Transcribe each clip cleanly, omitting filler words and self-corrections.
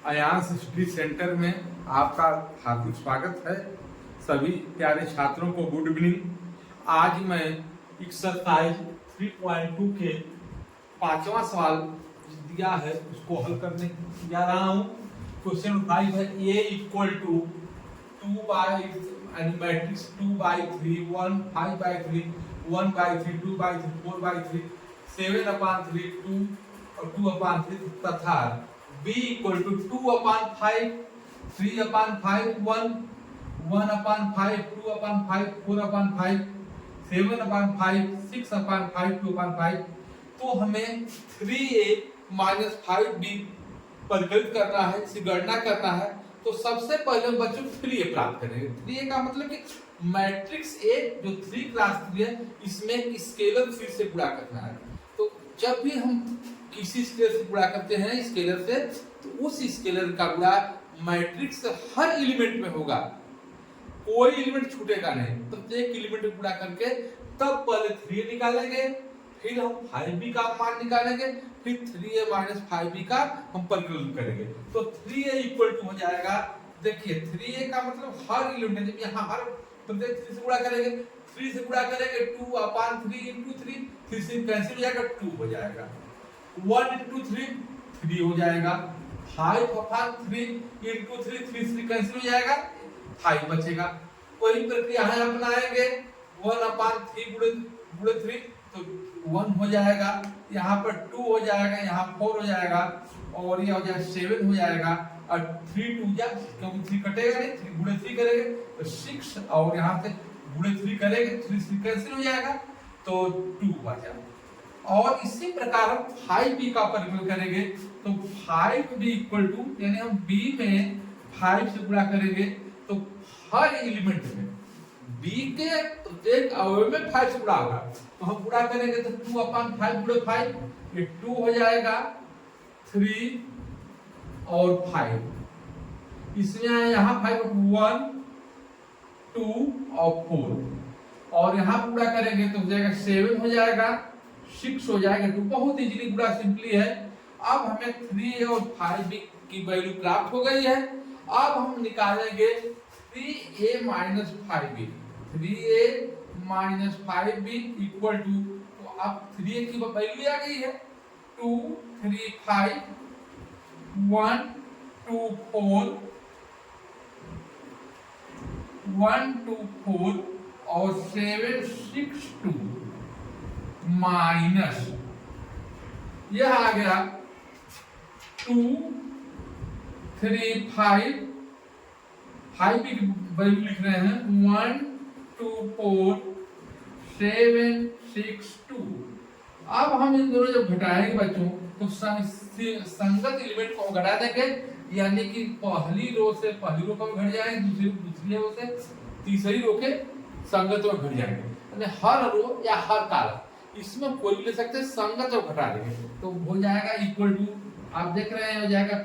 Aayansh study centre में आपका हार्दिक स्वागत है। सभी प्यारे छात्रों को गुड इवनिंग। आज मैं एक्सरसाइज 3.2 के 5वां सवाल दिया है उसको हल करने जा रहा हूँ। क्वेश्चन 5 है a इक्वल टू 2/मैट्रिक्स 2/3 1 5/3 1/3 2/3 4/3 7/3 2 और 2/3 तथा b इक्वल टू 2/5 3/5 1 1/5 2/5 4/5 7/5 6/5 2/5। तो हमें 3a माइनस 5b परिकलित करना है, इसकी गणना करना है। तो सबसे पहले बच्चों 3a प्राप्त करेंगे। 3a का मतलब कि मैट्रिक्स A जो 3 क्लास 3 है, इसमें स्केलर 3 से गुणा करना है। तो जब भी हम किसी स्केलर से गुणा करते हैं स्केलर से, तो उस स्केलर का गुणा मैट्रिक्स हर एलिमेंट में होगा, कोई एलिमेंट छूटेगा नहीं। तो एक एलिमेंट गुणा करके तब पहले 3a निकालेंगे, फिर हम 5b का मान निकालेंगे, फिर 3a माइनस 5b का हम परिकलन करेंगे। तो 3a इक्वल टू हो जाएगा, देखिए 3a का मतलब हर एलिमेंट, जब यहाँ हर प्रत्येक 3 से गुणा करेंगे, 3 से गुणा करेंगे 2/3 into 3, 3 से कैंसिल हो जाएगा 2 हो जाएगा, 1 into 3 3 हो जाएगा, 5/3 into 3 3 से कैंसिल हो जाएगा 5 बचेगा। वही प्रक्रिया है अपनाएंगे, 1/3 गुणे 3 तो 1 हो जाएगा, यहाँ पर 2 हो जाएगा, यहाँ 4 हो जाएगा और ये हो जाएगा 7 हो जाएगा और 3 2 जा, क्योंकि 3 कटेगा नहीं, 3 गुणे 3 करेंगे तो 6 और यहाँ से गुणे 3 करेंगे 3 से कैंसिल हो जाएगा तो 2 बचा। और इसी प्रकार हम 5b का परिकलन करेंगे तो 5b इक्वल टू, यानी हम b में 5 से गुणा करेंगे तो हर एलिमेंट में b के प्रत्येक अवयव में 5 से गुणा होगा। तो हम गुणा करेंगे तो 2/5 गुणे 5 ये 2 हो जाएगा, 3 और 5 इसमें आए यहाँ 5 1 2 और 4 और यहाँ गुणा करेंगे तो हो जाएगा 7 हो जाएगा, 6 हो जाएगा 2। बहुत इजीली गुणा सिंपली है। अब हमें 3a और 5b की वैल्यू प्राप्त हो गई है। अब हम निकालेंगे 3a minus 5b, 3a minus 5b equal to, तो अब 3a की वैल्यू आ गई है 2 3 5 1 2 4 1 2 4 और 7 6 2 माइनस यह आ गया 2 3 5 5 की वैल्यू लिख रहे हैं 1 2 4 7 6 2। अब हम इन दोनों जब घटाएंगे बच्चों तो संगत एलिमेंट को घटा देंगे, यानी कि पहली रो से पहली रो का घट जाएंगे, दूसरी रो से तीसरी रो के संगत में घट जाएंगे, यानी हर रो या हर कॉलम इसमें कोई भी ले सकते हैं, संगत और घटा देंगे तो हो जाएगा इक्वल टू, आप देख रहे हैं हो जाएगा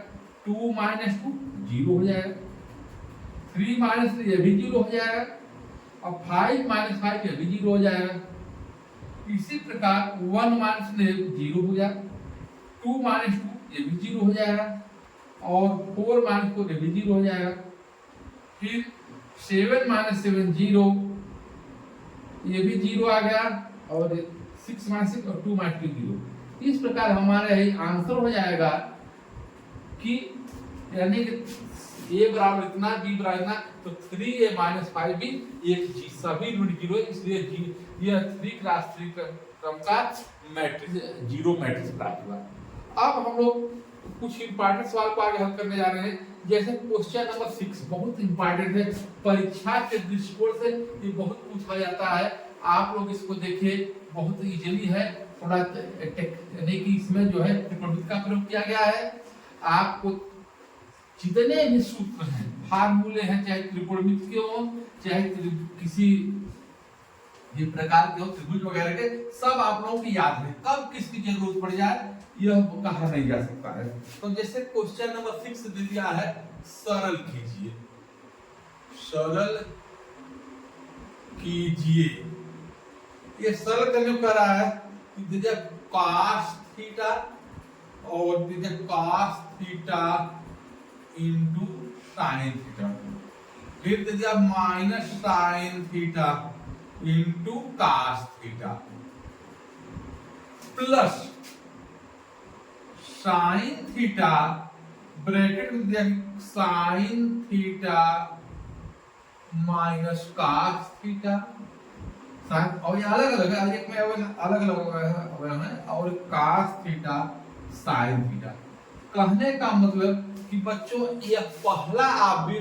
2 माइनस 2 0 हो जाएगा, 3 माइनस 3 ये भी 0 हो जाएगा और 5 माइनस 5 ये भी 0 हो जाएगा। इसी प्रकार 1 माइनस 0 हो जाएगा, 2 माइनस 2 ये भी 0 हो जाएगा और 4 माइनस 4 ये भी 0 हो जाएगा, फिर 7 माइनस 7 0 ये भी 0 आ गया और 6 माइनस 6 और 2 माइनस 2 0। इस प्रकार हमारा यही आंसर हो जाएगा कि यानी कि a बराबर इतना b बराबर इतना, तो 3a माइनस 5b एक सभी यूनिट 0 है, इसलिए यह 3 क्लास 3 क्रम का मैट्रिक्स जीरो मैट्रिक्स प्राप्त हुआ। अब हम लोग कुछ इंपॉर्टेंट सवाल को आगे हल करने जा रहे हैं, जैसे क्वेश्चन नंबर 6 बहुत इंपॉर्टेंट है, परीक्षा के दृष्टिकोण से ये बहुत पूछा जाता है। आप लोग इसको देखिए, बहुत इजीली है, थोड़ा यानी कि इसमें जो है त्रिकोणमिति का प्रयोग किया गया है। आपको जितने भी सूत्र हैं, फार्मूले हैं, चाहे त्रिकोणमिति के हो चाहे किसी ये प्रकार के हो, त्रिभुज वगैरह के, सब आप लोगों को याद है, कब किसकी जरूरत पड़ जाए यह कहा नहीं जा सकता है। तो जैसे क्वेश्चन नंबर 6 दे दिया है, सरल कीजिए, सरल कीजिए। ये सरल करने को कह रहा है कि cos थीटा और cos theta into sine theta, फिर दे दिया minus sine theta into cos theta, plus sine theta bracket में दिया sine theta minus cos theta, और ये अलग अलग है, एक में अलग अलग है, और कास थीटा साइन थीटा। कहने का मतलब कि बच्चों ये पहला आप भी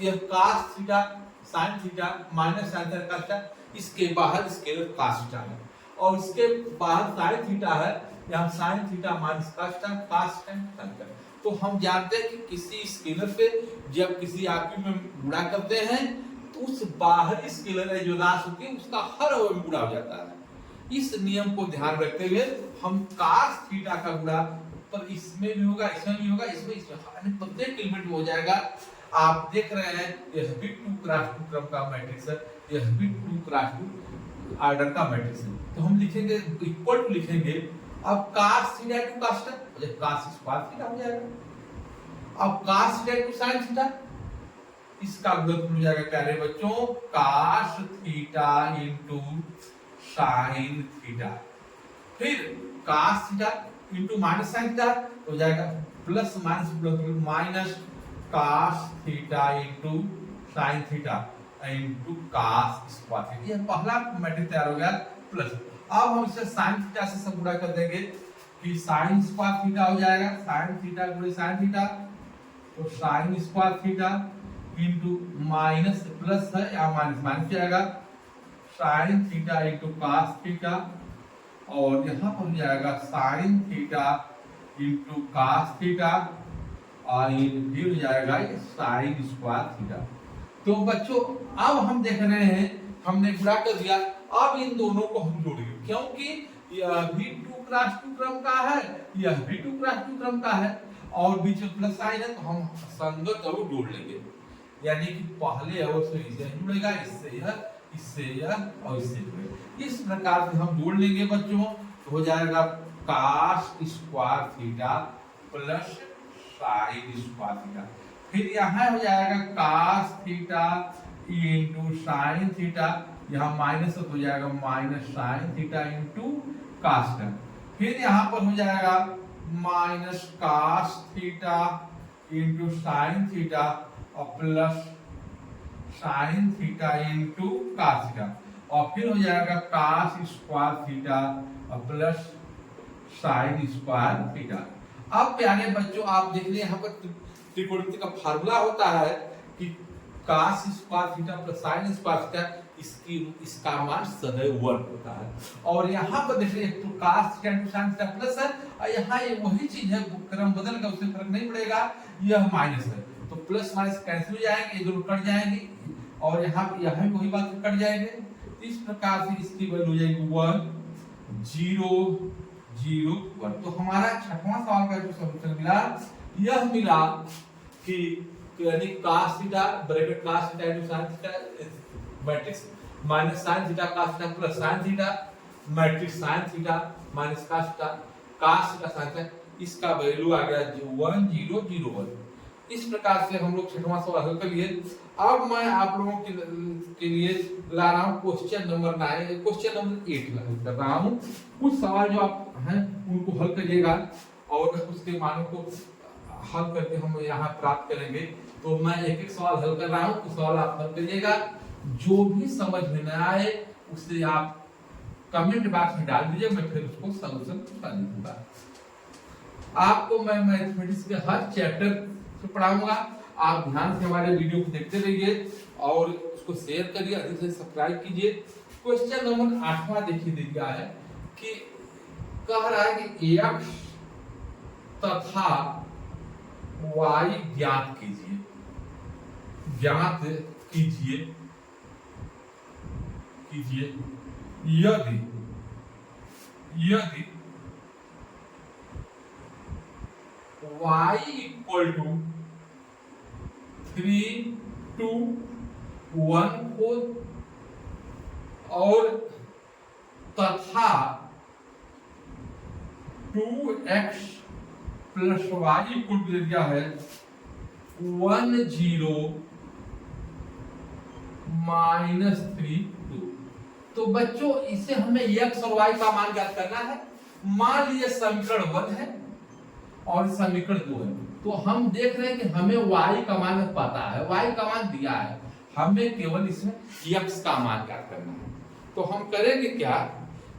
ये cos theta sine theta minus sine theta का, इसके बाहर स्केलर कास थीटा है, और इसके बाहर साइन थीटा है, यहाँ sine theta minus cos theta. तो हम जानते हैं कि किसी स्केलर से जब किसी आकृति में गुणा करते हैं तो उस बाहरी स्केलर जो राशि होती है उसका हर ओर में गुणा हो जाता है। इस नियम को ध्यान रखते हुए हम कास थीटा का गुणा पर इसमें भी होगा, इसमें भी होगा, इसमें प्रत्येक एलिमेंट में हो जाएगा। आप देख रहे हैं यह भी 2x2 क्रम का मैट्रिक्स है, यह भी 2x2 ऑर्डर का मैट्रिक्स है। तो हम लिखेंगे इक्वल टू लिखेंगे, अब cos theta two cos theta, cos square theta हो जाएगा। अब cos theta two sin theta, इसका गुणनफल हो जाएगा प्यारे बच्चों cos theta into sin theta, फिर cos theta into minus sin theta हो जाएगा plus minus cos theta into sin theta into cos square theta. ये पहला मैट्रिक्स तैयार हो गया। प्लस अब हम इसे sin थीटा से सब गुणा कर देंगे कि sin स्क्वायर थीटा हो जाएगा, sin थीटा गुणे sin थीटा, तो sin square theta into minus plus है या माइनस जाएगा sin theta into cos theta, और यहाँ पर हो जाएगा sin theta into cos theta, और ये हो जाएगा sin स्क्वायर थीटा। तो बच्चों अब हम देख रहे हैं हमने गुणा कर दिया, अब इन दोनों को हम जोड़ेंगे क्योंकि यह भी 2x2 क्रम का है, यह भी 2x2 क्रम का है, और बीच में प्लस साइन है, तो हम संगत और जोड़ लेंगे, यानी कि पहले और से इसे जुड़ेगा, इससे यह और इससे जुड़ेगा। इस प्रकार से हम जोड़ लेंगे बच्चों, तो हो जाएगा cos square theta plus sin square theta, फिर यहाँ हो जाएगा cos theta into sin theta, यहाँ माइनस हो जाएगा minus sin theta into cos theta, फिर यहाँ पर हो जाएगा minus cos theta into sin theta और plus sin theta into cos theta, और फिर हो जाएगा cos स्क्वायर थीटा और प्लस sin स्क्वायर थीटा। अब प्यारे बच्चों आप देख लिए यहाँ पर त्रिकोणमिति का फार्मूला होता है कि cos square theta plus sin square theta, इसका मान सदैव 1 होता है, और यहाँ पर देखिए तो cos theta into sin theta plus है, और यहाँ ये वही चीज है, क्रम बदल गया उससे फर्क नहीं पड़ेगा, यह माइनस है, तो प्लस माइनस कैंसिल हो जाएंगे, ये दोनों कट जाएंगे, और यहाँ भी वही बात कट जाएंगे। इस प्रकार से इसकी वैल्यू हो जाएगी 1 0 0 1। तो हमारा छठवां सवाल का जो सॉल्यूशन मिला, यह मिला कि यानी cos theta bracket cos theta into sin theta matrix minus sin theta cos theta plus sin theta matrix sin theta minus cos theta sin theta, इसका वैल्यू आ गया 1 0 0 1। इस प्रकार से हम लोग छठवां सवाल हल कर लिए। अब मैं आप लोगों के लिए ला रहा हूँ क्वेश्चन नंबर 8 हल कर रहा हूँ। कुछ सवाल जो आप हैं उनको हल करिएगा और उसके मानों को हल करके हम यहाँ प्राप्त करेंगे। तो मैं एक एक सवाल हल कर रहा हूँ, कुछ सवाल आप हल करिएगा, जो भी समझ में न आए उसे आप कमेंट बॉक्स में डाल दीजिए, मैं फिर उसको सॉल्यूशन बता दूंगा। आपको मैं मैथमेटिक्स के हर चैप्टर से पढ़ाऊंगा, आप ध्यान से हमारे वीडियो को देखते रहिए और उसको शेयर करिए, अधिक से सब्सक्राइब कीजिए। क्वेश्चन नंबर 8वां देखिए दिया गया है कि कह रहा है कि x तथा y ज्ञात कीजिए, यदि y इक्वल टू 3 2 1 4 और तथा 2x plus Y equal to दिया है 10 माइनस 3 2। तो बच्चों इसे हमें x और y का मान ज्ञात करना है। मान लीजिए समीकरण 1 है और समीकरण 2 है, तो हम देख रहे हैं कि हमें y का मान पता है, y का मान दिया है, हमें केवल इसमें x का मान ज्ञात करना है। तो हम करेंगे क्या,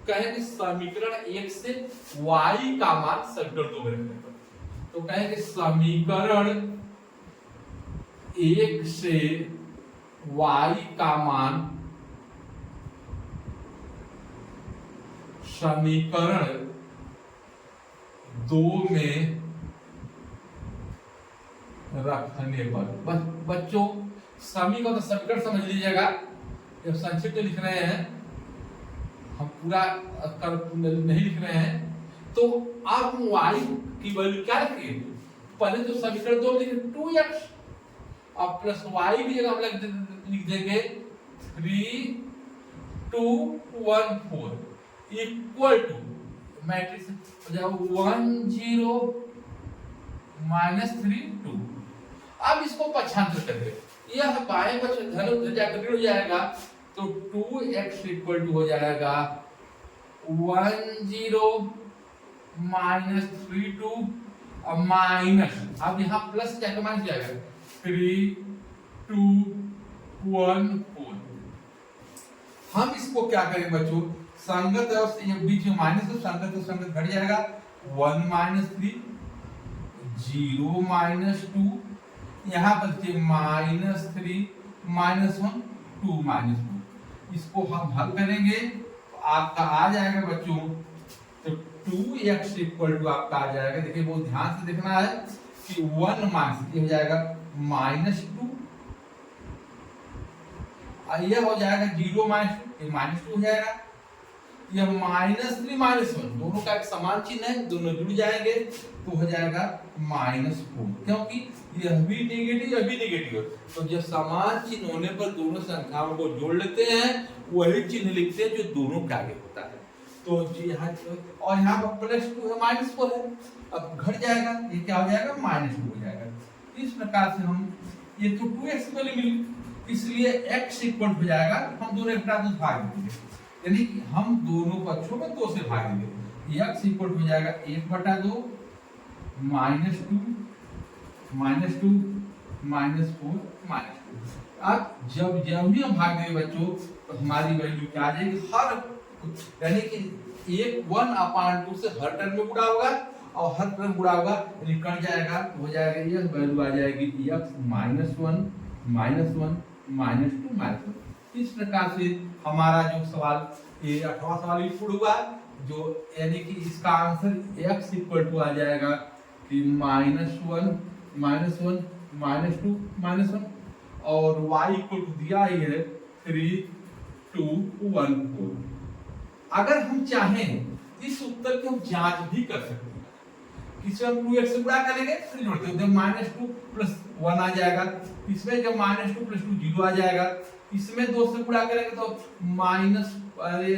कहेंगे समीकरण 1 से y का मान समीकरण 2 में रखने पर, तो कहेंगे समीकरण 1 से y का मान समीकरण 2 में रखने पर। बच्चों समीकरण तो समीकरण समझ लीजिएगा, जब संक्षिप्त लिख रहे हैं हम पूरा नहीं लिख रहे हैं, तो आप y की वैल्यू क्या रखिए, पहले तो समीकरण 2 लिखे 2x और प्लस y की जगह हम लिख देंगे 3 2 1 4 इक्वल टू मैट्रिक्स हो जाएगा 1 0 माइनस 3 2। अब इसको पक्षांतर करेंगे, यह बाएं पक्ष धन जाकर हो जाएगा, तो 2x इक्वल टू हो जाएगा 1 0 माइनस 3 2 और माइनस, अब यहाँ प्लस जाकर माइनस जाएगा 3 2 1 4। हम इसको क्या करेंगे बच्चों, संगत और ये बीच में माइनस तो संगत घट जाएगा 1 माइनस 3 0 माइनस 2, यहाँ पर माइनस 3 माइनस 1 2 माइनस 2। इसको हम हल करेंगे तो आपका आ जाएगा बच्चों, तो 2x इक्वल टू आपका आ जाएगा, देखिए बहुत ध्यान से देखना है कि 1 माइनस हो जाएगा माइनस 2, यह हो जाएगा 0 माइनस 2, माइनस 2 हो जाएगा, यह माइनस 3 माइनस 1 दोनों का एक समान चिन्ह है, दोनों जुड़ जाएंगे तो हो जाएगा माइनस 4, क्योंकि यह भी नेगेटिव यह भी नेगेटिव है, तो जब समान चिन्ह होने पर दोनों संख्याओं को जोड़ लेते हैं, वही चिन्ह लिखते हैं जो दोनों के आगे होता है। तो यहाँ और यहाँ पर प्लस 2 है माइनस 4 है, अब घट जाएगा, ये क्या हो जाएगा माइनस 2 हो जाएगा। इस प्रकार से हम ये तो 2x वाली मिली, इसलिए x इक्वल हो जाएगा, हम दोनों एक साथ भाग देंगे, यानी कि हम दोनों पक्षों में 2 से भाग देंगे, x इक्वल हो जाएगा 1/2 माइनस 2 माइनस 2 माइनस 4 माइनस 2। अब जब भी हम भाग देंगे बच्चों तो हमारी वैल्यू क्या आ जाएगी, हर यानी कि 1/2 से हर टर्म में गुणा होगा और हर टर्म गुणा होगा यानी कट जाएगा, हो जाएगा यह वैल्यू आ जाएगी x minus 1 minus 1 minus 2 minus 1। इस प्रकार से हमारा जो सवाल ये 8वां सवाल पूर्ण हुआ, जो यानी कि इसका आंसर x इक्वल टू आ जाएगा कि माइनस 1 माइनस 1 माइनस 2 माइनस 1 और y इक्वल टू दिया ही है 3 2 1 4। अगर हम चाहें इस उत्तर की हम जांच भी कर सकते हैं, इसमें हम 2x से गुणा करेंगे फिर जोड़ते हैं, जब माइनस 2 प्लस 1 आ जाएगा, इसमें जब माइनस 2 प्लस 2 0 आ जाएगा, इसमें 2 से गुणा करेंगे तो माइनस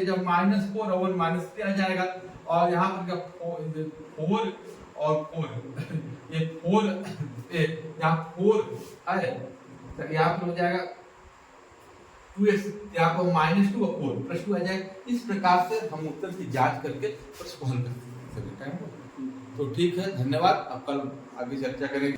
जब माइनस 4 और 1 माइनस 3 आ जाएगा, और यहाँ पर जब 4 और 4 ये 4 यहाँ 4 आए तो यहाँ पर हो जाएगा 2x, यहाँ पर माइनस 2 और 4 प्लस 2 आ जाएगा। इस प्रकार से हम उत्तर की जांच करके प्रश्न को हल कर सकते हैं। तो ठीक है, धन्यवाद, अब कल आगे चर्चा करेंगे।